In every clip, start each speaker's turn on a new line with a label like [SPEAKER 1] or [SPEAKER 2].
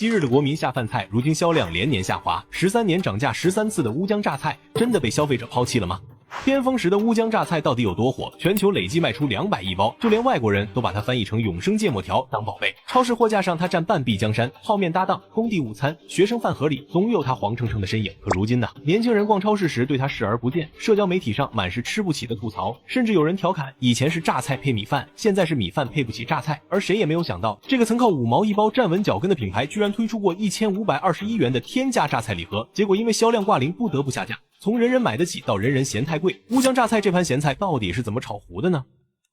[SPEAKER 1] 昔日的国民下飯菜，如今销量连年下滑，13年漲價13次的烏江榨菜，真的被消費者拋棄了吗？巅峰时的烏江榨菜到底有多火？全球累計賣出200億包，就連外国人都把它翻译成永生芥末条当宝贝。超市貨架上它占半壁江山，泡面搭檔、工地午餐、学生飯盒里總有它黄澄澄的身影。可如今呢，年轻人逛超市时对它视而不见，社交媒体上满是吃不起的吐槽，甚至有人調侃以前是榨菜配米飯，現在是米飯配不起榨菜。而誰也沒有想到，這個曾靠5毛一包站穩腳跟的品牌，居然推出過1521元的天價榨菜禮盒，結果因為銷量掛零不得不下架。從人人買得起到人人嫌太貴，烏江榨菜這盤鹹菜到底是怎麼炒糊的呢？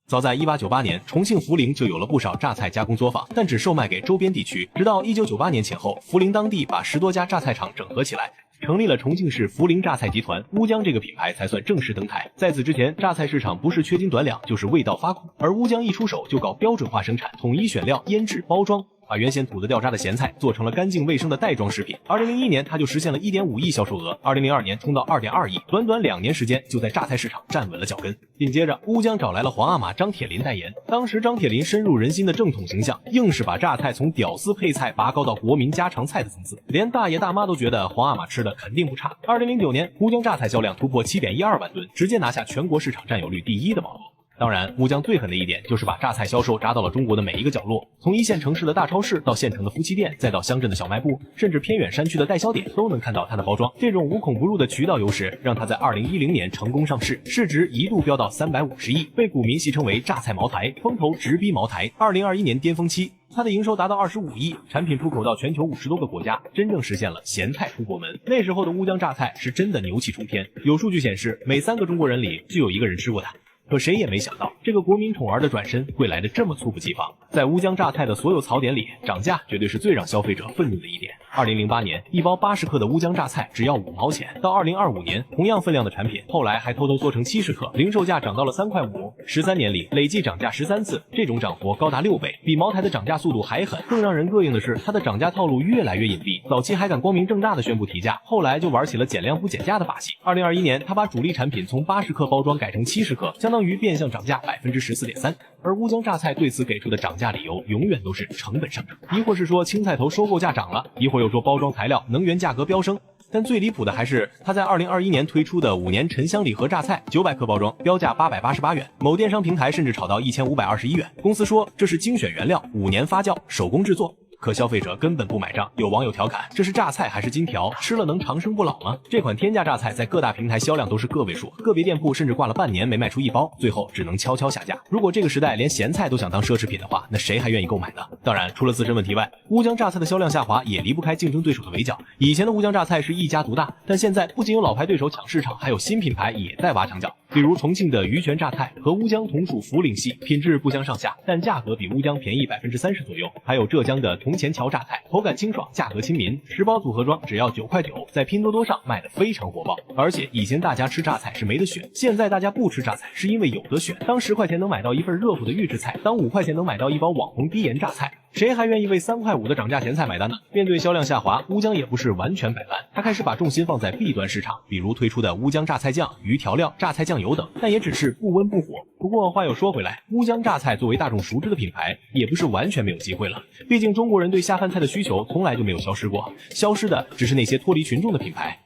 [SPEAKER 1] 早在1898年，重慶涪陵就有了不少榨菜加工作坊，但只售賣給周邊地區。直到1998年前後，涪陵當地把10多家榨菜廠整合起來，成立了重慶市涪陵榨菜集团，烏江這個品牌才算正式登台。在此之前，榨菜市場不是缺斤短兩，就是味道發苦，而烏江一出手就搞標準化生產，統一選料、醃製、包裝，把原先土得掉渣的鹹菜做成了乾淨衛生的袋裝食品。2001年，它就實現了1.5億銷售額，2002年衝到2.2億，短短2年時間就在榨菜市場站穩了腳跟。緊接着，烏江找來了皇阿瑪張鐵林代言，當時張鐵林深入人心的正統形象，硬是把榨菜從屌絲配菜拔高到國民家常菜的層次，連大爺大媽都覺得皇阿瑪吃的肯定不差。2009年，烏江榨菜銷量突破7.12萬噸，直接拿下全國市場占有率第1的宝座。當然，烏江最狠的一點就是把榨菜銷售扎到了中國的每一個角落，從1線城市的大超市到縣城的夫妻店，再到鄉鎮的小賣部，甚至偏遠山區的代銷點，都能看到它的包裝。這種無孔不入的渠道優勢，讓它在2010年成功上市，市值一度飆到350億，被股民戲稱為榨菜茅台，風頭直逼茅台。2021年巔峰期，它的營收達到25億，產品出口到全球50多個國家，真正實現了鹹菜出國門。那時候的烏江榨菜是真的牛氣沖天，有數據顯示，每3個中國人裡就有1個人吃過它。可誰也沒想到，這個國民寵兒的轉身會來得這麼猝不及防。在烏江榨菜的所有槽點裡，漲價絕對是最讓消費者憤怒的一點。2008年，一包80克的烏江榨菜只要5毛錢，到2025年，同樣分量的產品，後來還偷偷縮成70克，零售價漲到了3塊5。13年裡，累計漲價13次，這種漲幅高達6倍，比茅台的漲價速度還狠。更讓人膈應的是，它的漲價套路越來越隱蔽，早期還敢光明正大的宣布提價，後來就玩起了減量不減價的把戲。2021年，他把主力產品從80克包裝改成70克，相當於變相漲價14.3%，而烏江榨菜對此給出的漲價理由永遠都是成本上漲，一會是說青菜頭收購價漲了，一會又說包裝材料、能源價格飆升。但最離譜的還是他在2021年推出的5年沉香禮盒榨菜，900克包装，標價888元，某電商平台甚至炒到1521元。公司說這是精選原料，5年發酵，手工制作。可消費者根本不買賬，有網友調侃，這是榨菜還是金條？吃了能長生不老嗎？這款天價榨菜在各大平台銷量都是個位數，個別店鋪甚至掛了半年沒賣出1包，最後只能悄悄下架。如果這個時代連鹹菜都想當奢侈品的話，那誰還願意購買呢？當然，除了自身問題外，烏江榨菜的銷量下滑也離不開競爭對手的圍剿。以前的烏江榨菜是一家獨大，但現在不僅有老牌對手搶市場，還有新品牌也在挖牆腳。比如重慶的魚泉榨菜和烏江同屬涪陵系，品質不相上下，但價格比烏江便宜30%左右。還有浙江的銅錢橋榨菜，口感清爽，價格親民，10包組合裝只要9塊9，在拼多多上賣得非常火爆。而且以前大家吃榨菜是沒得選，現在大家不吃榨菜是因為有得選。當10塊錢能買到一份熱乎的預制菜，當5塊錢能買到一包網紅低鹽榨菜，誰還願意為3塊5的漲價鹹菜買單呢？面對銷量下滑，烏江也不是完全擺爛，他開始把重心放在 B 端市場，比如推出的烏江榨菜醬、魚調料、榨菜醬油等，但也只是不溫不火。不過話又說回來，烏江榨菜作為大眾熟知的品牌，也不是完全沒有機會了。畢竟中國人對下飯菜的需求從來就沒有消失過，消失的只是那些脫離群眾的品牌。